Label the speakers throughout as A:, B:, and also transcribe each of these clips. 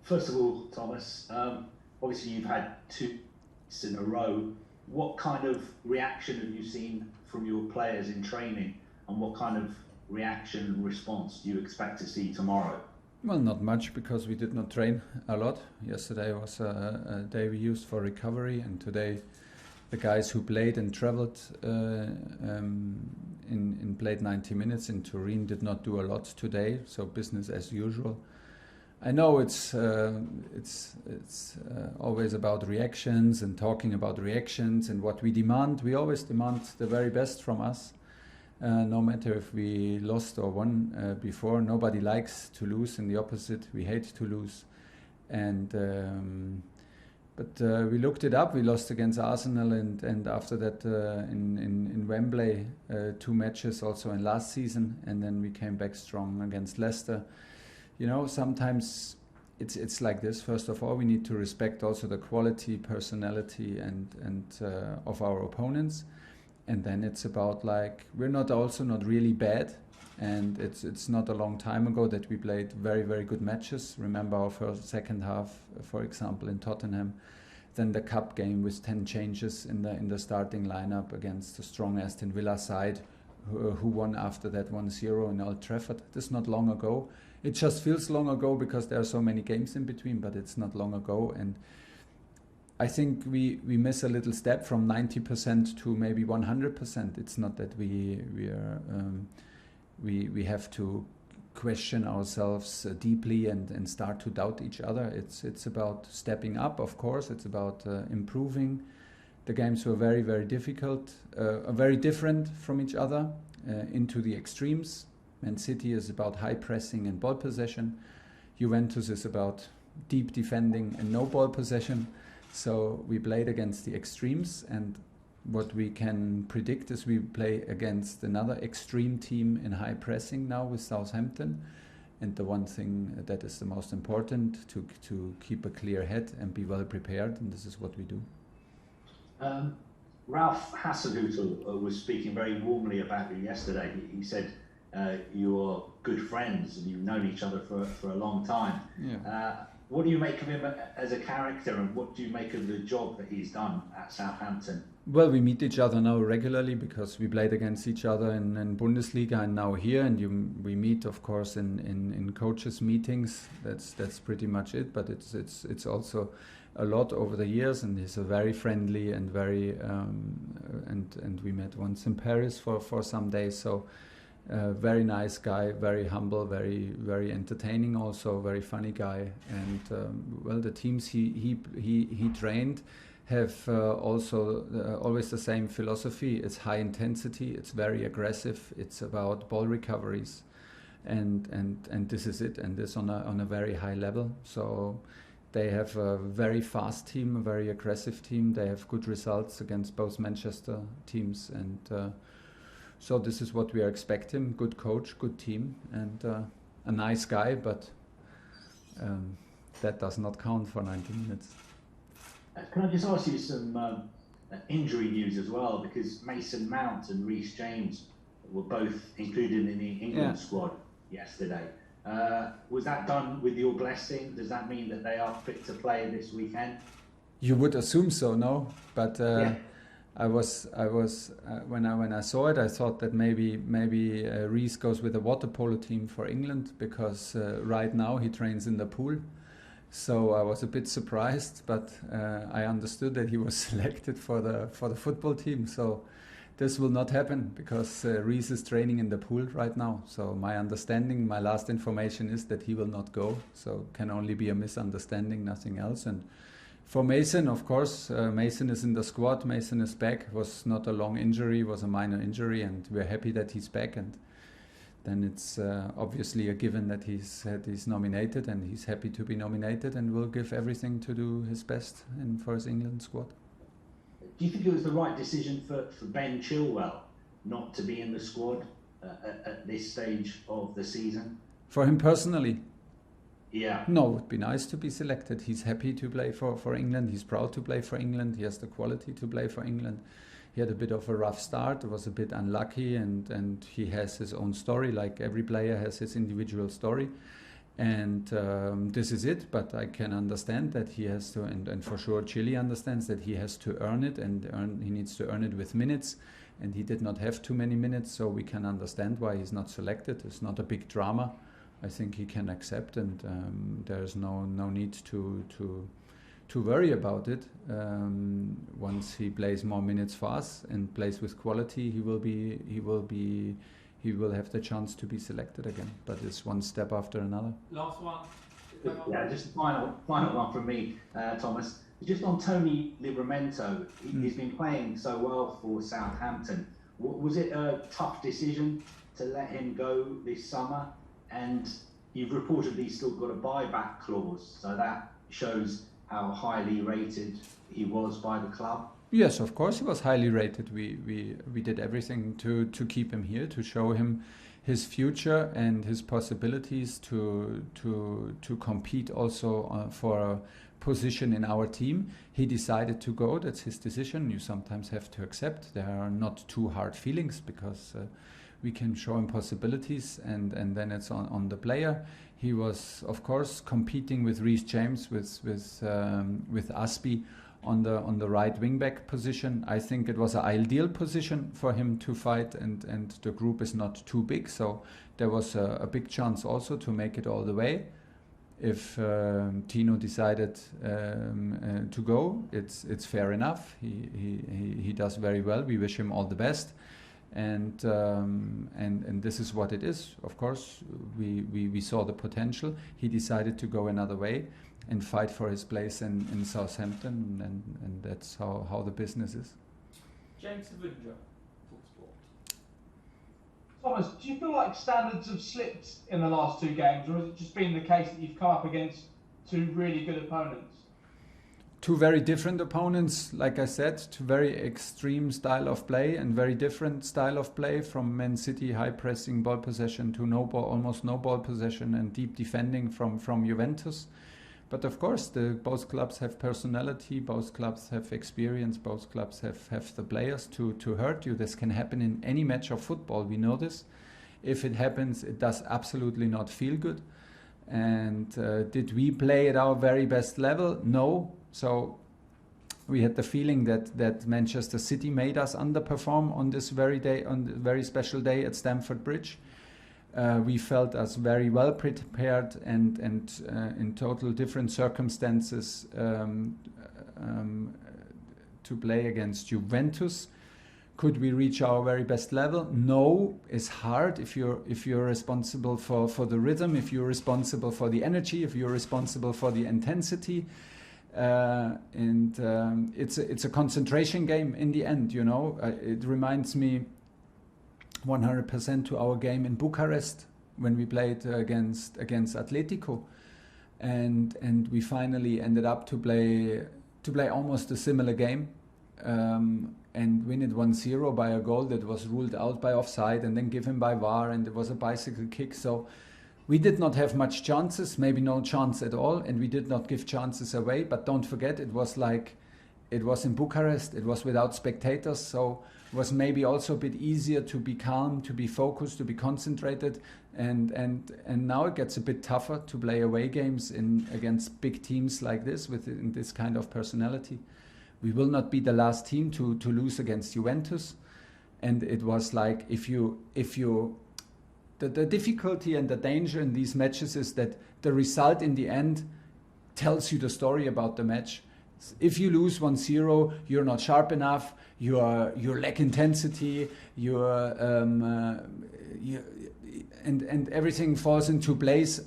A: First of all, Thomas, obviously you've had 2 in a row. What kind of reaction have you seen from your players in training, and what kind of reaction and response do you expect to see tomorrow?
B: Well, not much, because we did not train a lot. Yesterday was a day we used for recovery, and today the guys who played and traveled in played 90 minutes in Turin did not do a lot today, so business as usual. I know it's always about reactions and talking about reactions and what we demand. We always demand the very best from us, no matter if we lost or won before. Nobody likes to lose, and the opposite, we hate to lose. And but we looked it up. We lost against Arsenal, and after that in Wembley 2 matches also in last season, and then we came back strong against Leicester. You know, sometimes it's like this. First of all, we need to respect also the quality, personality, and of our opponents, and then it's about, like, we're not really bad, and it's not a long time ago that we played very, very good matches. Remember our second half, for example, in Tottenham, then the cup game with 10 changes in the starting lineup against a strong Aston Villa side, who won after that 1-0 in Old Trafford. This is not long ago. It just feels long ago because there are so many games in between, but it's not long ago. And I think we miss a little step from 90% to maybe 100%. It's not that we have to question ourselves deeply and start to doubt each other. It's about stepping up, of course. It's about improving. The games were very, very difficult, very different from each other, into the extremes. Man City is about high pressing and ball possession. Juventus is about deep defending and no ball possession. So we played against the extremes, and what we can predict is we play against another extreme team in high pressing now with Southampton. And the one thing that is the most important, to keep a clear head and be well prepared, and this is what we do.
A: Ralph Hasenhüttl was speaking very warmly about you yesterday. He said you're good friends and you've known each other for a long time.
B: Yeah.
A: What do you make of him as a character, and what do you make of the job that he's done at Southampton?
B: Well, we meet each other now regularly because we played against each other in Bundesliga and now here, and we meet, of course, in coaches' meetings. That's pretty much it. But it's also a lot over the years, and he's a very friendly and very and we met once in Paris for some days. So very nice guy, very humble, very, very entertaining, also very funny guy. And well, the teams he trained have also always the same philosophy. It's high intensity, it's very aggressive, it's about ball recoveries, and this is it, and this on a very high level. So they have a very fast team, a very aggressive team. They have good results against both Manchester teams, and so this is what we are expecting. Good coach, good team, and a nice guy, but that does not count for 90 minutes.
A: Can I just ask you some injury news as well? Because Mason Mount and Reece James were both included in the England squad yesterday. Was that done with your blessing? Does that mean that they are fit to play this weekend?
B: You would assume so, no? But
A: yeah.
B: I was when I saw it, I thought that maybe Reece goes with the water polo team for England, because right now he trains in the pool. So I was a bit surprised, but I understood that he was selected for the football team. So this will not happen, because Reece is training in the pool right now. So my last information is that he will not go. So can only be a misunderstanding, nothing else. And for Mason, of course, Mason is in the squad. Mason is back. It was not a long injury, it was a minor injury, and we're happy that he's back. And then it's obviously a given that he's nominated, and he's happy to be nominated, and will give everything to do his best for his England squad.
A: Do you think it was the right decision for Ben Chilwell not to be in the squad at this stage of the season?
B: For him personally?
A: Yeah.
B: No, it would be nice to be selected. He's happy to play for England. He's proud to play for England. He has the quality to play for England. He had a bit of a rough start, was a bit unlucky, and he has his own story, like every player has his individual story. And this is it, but I can understand that he has to, and for sure Chile understands that he has to earn it, and he needs to earn it with minutes, and he did not have too many minutes, so we can understand why he's not selected. It's not a big drama. I think he can accept, and there's no need to worry about it. Once he plays more minutes for us and plays with quality, he will have the chance to be selected again. But it's one step after another.
C: Last one.
A: Yeah, just a final one from me, Thomas. Just on Tony Livramento, he's been playing so well for Southampton. Was it a tough decision to let him go this summer? And you've reportedly still got a buyback clause, so that shows how highly rated he was by the club.
B: Yes, of course he was highly rated. We did everything to keep him here, to show him his future and his possibilities to compete also for a position in our team. He decided to go. That's his decision. You sometimes have to accept. There are not too hard feelings, because we can show him possibilities, and then it's on the player. He was, of course, competing with Reece James, with Aspi on the right wing back position. I think it was an ideal position for him to fight, and the group is not too big, so there was a big chance also to make it all the way. If Tino decided to go, it's fair enough. He does very well. We wish him all the best. And this is what it is. Of course, we saw the potential. He decided to go another way and fight for his place in Southampton, and that's how the business is.
C: James Avenger, TalkSport.
D: Thomas, do you feel like standards have slipped in the last two games, or has it just been the case that you've come up against two really good opponents?
B: Two very different opponents, like I said, two very extreme style of play and very different style of play, from Man City high pressing ball possession to almost no ball possession and deep defending from Juventus. But of course, both clubs have personality, both clubs have experience, both clubs have the players to hurt you. This can happen in any match of football, we know this. If it happens, it does absolutely not feel good. And did we play at our very best level? No. So we had the feeling that Manchester City made us underperform on this very day, on the very special day at Stamford Bridge. We felt us very well prepared and in total different circumstances to play against Juventus. Could we reach our very best level? No, it's hard if you're responsible for the rhythm, if you're responsible for the energy, if you're responsible for the intensity. It's a concentration game in the end, you know. It reminds me 100% to our game in Bucharest when we played against Atletico, and we finally ended up to play almost a similar game and win it 1-0 by a goal that was ruled out by offside and then given by VAR, and it was a bicycle kick. So we did not have much chances, maybe no chance at all, and we did not give chances away. But don't forget, it was in Bucharest, it was without spectators, so it was maybe also a bit easier to be calm, to be focused, to be concentrated, and now it gets a bit tougher to play away games against big teams like this with this kind of personality. We will not be the last team to lose against Juventus, and it was like the difficulty and the danger in these matches is that the result in the end tells you the story about the match. If you lose 1-0, you're not sharp enough, you lack intensity, and everything falls into place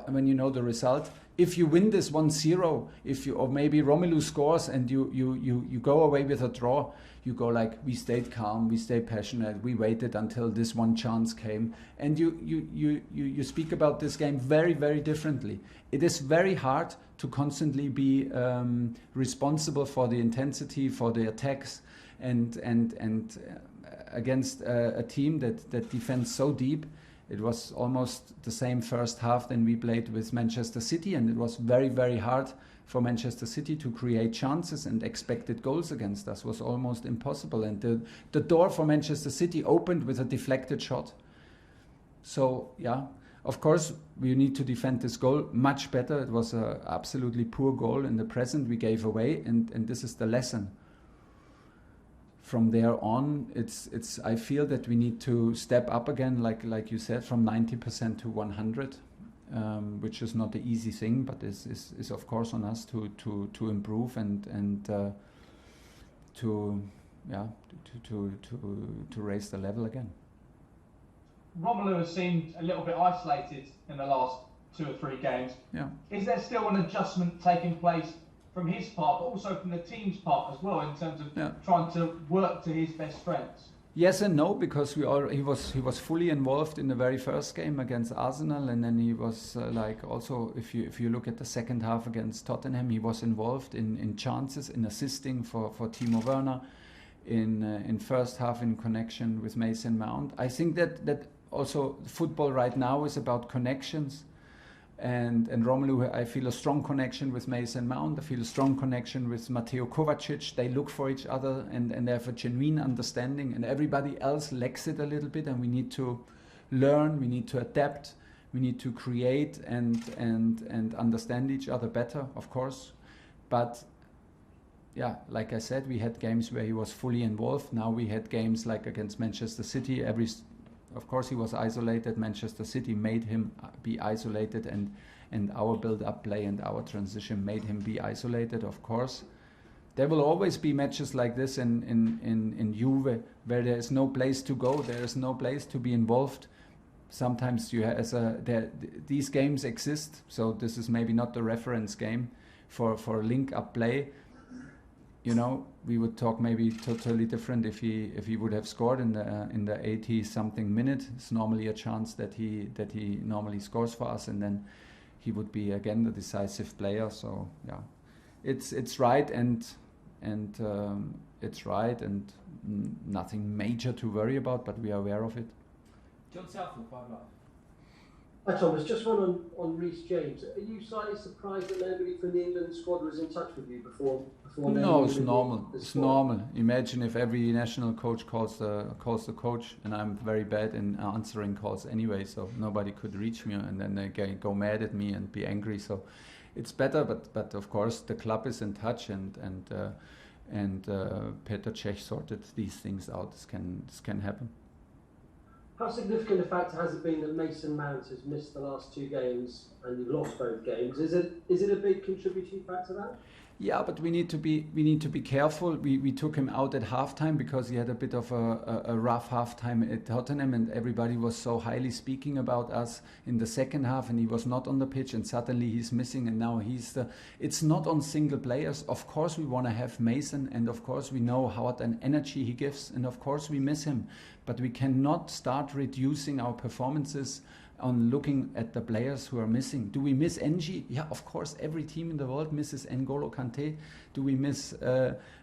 B: when you know the result. If you win this 1-0, or maybe Romelu scores and you go away with a draw, you go like, we stayed calm, we stayed passionate, we waited until this one chance came, and you speak about this game very, very differently. It is very hard to constantly be responsible for the intensity, for the attacks, and against a team that defends so deep. It was almost the same first half than we played with Manchester City, and it was very, very hard for Manchester City to create chances, and expected goals against us was almost impossible. And the door for Manchester City opened with a deflected shot. So, yeah, Of course, we need to defend this goal much better. It was an absolutely poor goal in the present we gave away, and this is the lesson. From there on, it's. I feel that we need to step up again, like you said, from 90% to 100, which is not the easy thing, but is of course on us to improve and to raise the level again.
D: Romelu has seemed a little bit isolated in the last 2 or 3 games.
B: Yeah.
D: Is there still an adjustment taking place from his part, but also from the team's part as well, in terms of trying to work to his best strengths?
B: Yes and no, because he was fully involved in the very first game against Arsenal, and then he was also if you look at the second half against Tottenham, he was involved in chances, in assisting for Timo Werner, in first half in connection with Mason Mount. I think that also football right now is about connections. And Romelu, I feel a strong connection with Mason Mount. I feel a strong connection with Mateo Kovacic. They look for each other and they have a genuine understanding. And everybody else lacks it a little bit. And we need to learn. We need to adapt. We need to create and understand each other better, of course. But yeah, like I said, we had games where he was fully involved. Now we had games like against Manchester City. Of course, he was isolated. Manchester City made him be isolated, and our build-up play and our transition made him be isolated. Of course, there will always be matches like this in Juve where there is no place to go. There is no place to be involved. Sometimes these games exist. So this is maybe not the reference game for link-up play. You know, we would talk maybe totally different if he would have scored in the 80-something minute. It's normally a chance that he normally scores for us, and then he would be again the decisive player. So yeah, it's right and it's right and nothing major to worry about, but we are aware of it.
C: John Southall, 5 Live.
E: Hi Thomas, just one on Reece James. Are you slightly surprised that nobody from the England squad was in touch with you before
B: No, it's normal. It's normal. Imagine if every national coach calls the coach, and I'm very bad in answering calls anyway, so nobody could reach me, and then they go mad at me and be angry. So it's better, but of course the club is in touch, and Petr Cech sorted these things out. This can happen.
E: How significant a factor has it been that Mason Mount has missed the last 2 games and you've lost both games? Is it a big contributing factor that?
B: Yeah, but we need to be careful. We took him out at halftime because he had a bit of a rough halftime at Tottenham, and everybody was so highly speaking about us in the second half, and he was not on the pitch, and suddenly he's missing, and now it's not on single players. Of course we want to have Mason, and of course we know what an energy he gives, and of course we miss him, but we cannot start reducing our performances on looking at the players who are missing. Do we miss Ng? Yeah, of course, every team in the world misses N'Golo Kante. Do we miss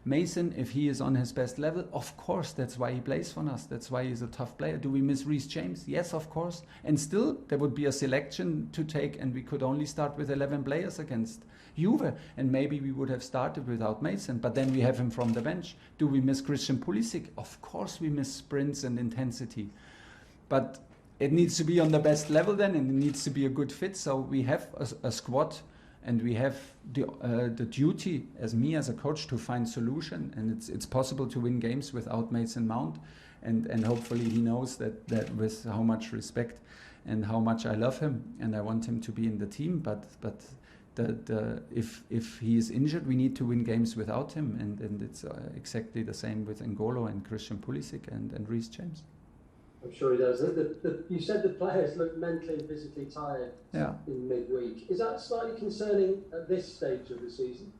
B: Mason if he is on his best level? Of course, that's why he plays for us. That's why he's a tough player. Do we miss Reece James? Yes, of course. And still, there would be a selection to take, and we could only start with 11 players against Juve, and maybe we would have started without Mason, but then we have him from the bench. Do we miss Christian Pulisic? Of course we miss sprints and intensity. But it needs to be on the best level then, and it needs to be a good fit. So we have a squad, and we have the duty as a coach to find solution, and it's possible to win games without Mason Mount, and hopefully he knows that with how much respect and how much I love him and I want him to be in the team. But if he is injured, we need to win games without him, and it's exactly the same with N'Golo and Christian Pulisic and Reece James.
E: I'm sure he does. You said the players look mentally and physically tired in midweek. Is that slightly concerning at this stage of the season?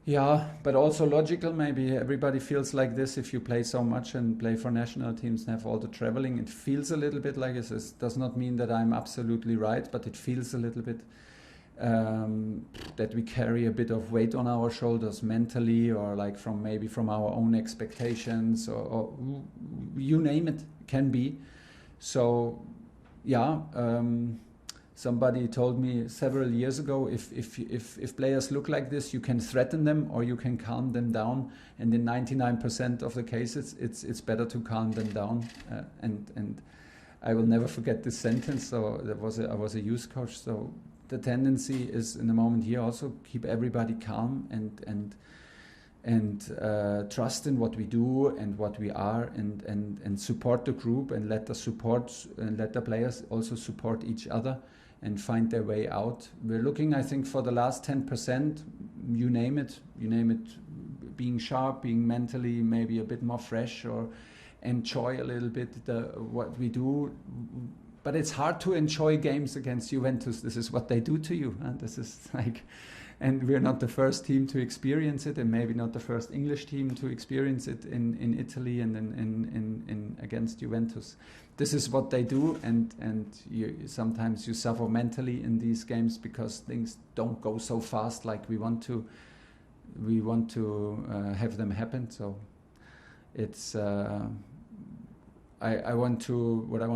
B: Yeah, but also logical maybe. Everybody feels like this if you play so much and play for national teams and have all the traveling. It feels a little bit like this. It does not mean that I'm absolutely right, but it feels a little bit that we carry a bit of weight on our shoulders mentally, or like from our own expectations, or you name it, can be. So yeah, somebody told me several years ago, if players look like this, you can threaten them or you can calm them down, and in 99% of the cases it's better to calm them down, and I will never forget this sentence. So I was a youth coach. So the tendency is in the moment here also keep everybody calm and trust in what we do and what we are, and support the group, and let the players also support each other and find their way out. We're looking, I think, for the last 10%, you name it, being sharp, being mentally maybe a bit more fresh, or enjoy a little bit what we do. But it's hard to enjoy games against Juventus. This is what they do to you, and this is like, and we're not the first team to experience it, and maybe not the first English team to experience it in Italy and in against Juventus. This is what they do, and sometimes you suffer mentally in these games because things don't go so fast like we want to have them happen. So it's what I want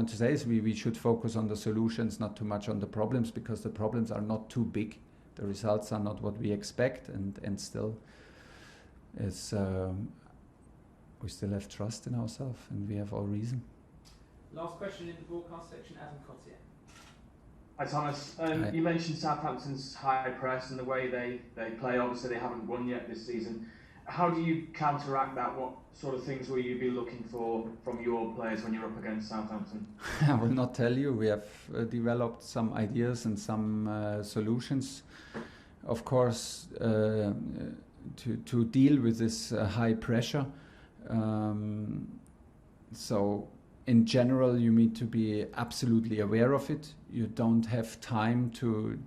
B: to say is we should focus on the solutions, not too much on the problems, because the problems are not too big. The results are not what we expect, and still it's we still have trust in ourselves, and we have all reason.
C: Last question in the broadcast section, Adam Cottier.
D: Hi Thomas,
B: Hi.
D: You mentioned Southampton's high press and the way they play. Obviously they haven't won yet this season. How do you counteract that? What sort of things will you be looking for from your players when you're up against Southampton?
B: I will not tell you. We have developed some ideas and some solutions, of course, to deal with this high pressure. So in general, you need to be absolutely aware of it. You don't have time to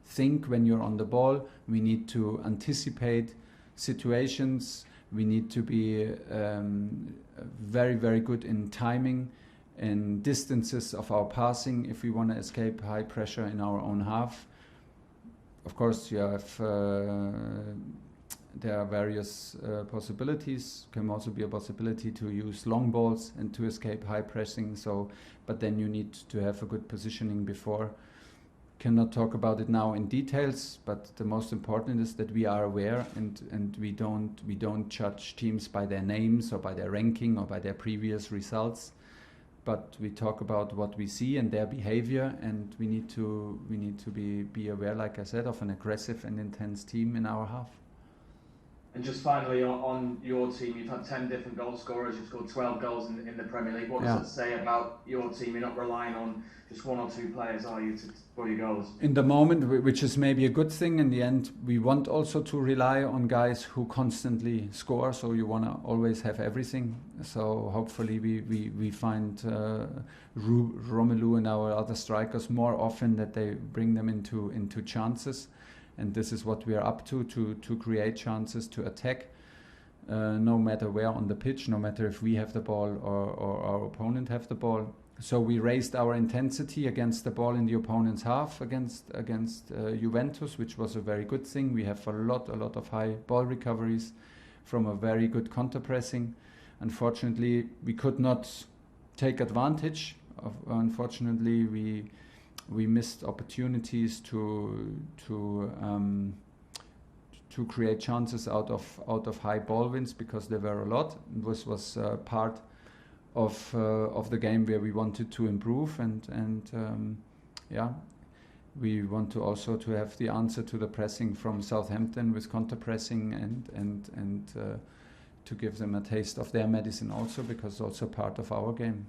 B: think when you're on the ball. We need to anticipate situations. We need to be very, very good in timing and distances of our passing if we want to escape high pressure in our own half. Of course, you have there are various possibilities. Can also be a possibility to use long balls and to escape high pressing. So, but then you need to have a good positioning before. Cannot talk about it now in details, but the most important is that we are aware, and we don't judge teams by their names or by their ranking or by their previous results, but we talk about what we see and their behavior, and we need to be aware, like I said, of an aggressive and intense team in our half.
D: And just finally, on your team, you've had 10 different goal scorers, you've scored 12 goals in the Premier League. What does that say about your team? You're not relying on just one or two players, are you, to score your goals?
B: In the moment, which is maybe a good thing, in the end, we want also to rely on guys who constantly score, so you want to always have everything. So hopefully we find Romelu and our other strikers more often, that they bring them into chances. And this is what we are up to create chances, to attack, no matter where on the pitch, no matter if we have the ball or our opponent have the ball. So we raised our intensity against the ball in the opponent's half against Juventus, which was a very good thing. We have a lot of high ball recoveries from a very good counter pressing. Unfortunately, we could not take advantage of. Unfortunately, we missed opportunities to create chances out of high ball wins, because there were a lot. This was part of the game where we wanted to improve, and we want to also to have the answer to the pressing from Southampton with counter pressing, and to give them a taste of their medicine also, because it's also part of our game.